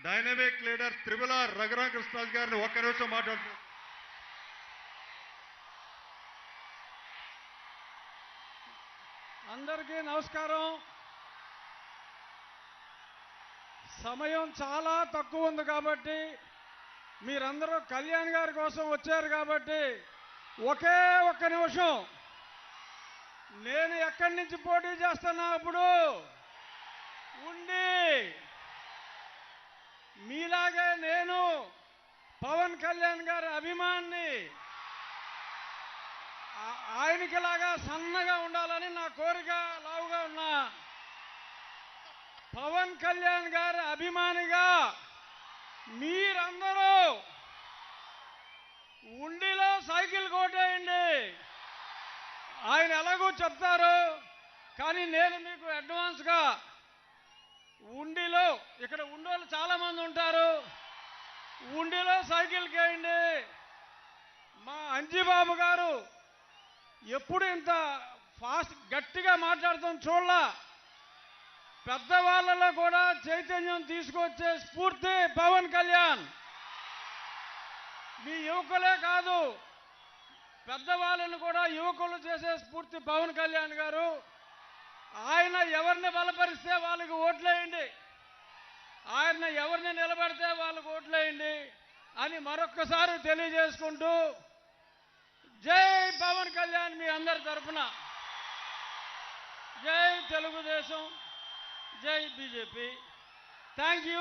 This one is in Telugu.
డైనమిక్ లీడర్ త్రిపుల రఘురామకృష్ణరాజు గారిని ఒక్క నిమిషం మాట్లాడుతున్నారు. అందరికీ నమస్కారం. సమయం చాలా తక్కువ ఉంది కాబట్టి మీరందరూ కళ్యాణ్ గారి కోసం వచ్చారు కాబట్టి ఒకే ఒక్క నిమిషం, నేను ఎక్కడి నుంచి పోటీ చేస్తున్నా అప్పుడు ఉండి మీలాగే నేను పవన్ కళ్యాణ్ గారి అభిమాని, ఆయనకిలాగా సన్నగా ఉండాలని నా కోరిక, లావుగా ఉన్నా పవన్ కళ్యాణ్ గారి అభిమానిగా మీరందరూ ఉండిలో సైకిల్ కొట్టేయండి. ఆయన ఎలాగో చెప్తారు కానీ నేను మీకు అడ్వాన్స్గా ఉండిలో, ఇక్కడ ఉండోళ్ళు చాలామంది ఉంటారు, ఉండిలో సైకిల్ కేయండి. మా అంజిబాబు గారు ఎప్పుడు ఇంత ఫాస్ట్ గట్టిగా మాట్లాడతాం చూడలా. పెద్దవాళ్ళలో కూడా చైతన్యం తీసుకొచ్చే స్ఫూర్తి పవన్ కళ్యాణ్. మీ యువకులే కాదు, పెద్దవాళ్ళను కూడా యువకులు చేసే స్ఫూర్తి పవన్ కళ్యాణ్ గారు. ఆయన ఎవరిని బలపరిస్తే వాళ్ళకి ఓట్లేయండి, ఆయన ఎవరిని నిలబడితే వాళ్ళకి ఓట్లేయండి అని మరొక్కసారి తెలియజేసుకుంటూ జై పవన్ కళ్యాణ్ మీ అందరి తరఫున. జై తెలుగుదేశం, జై బీజేపీ. Thank you.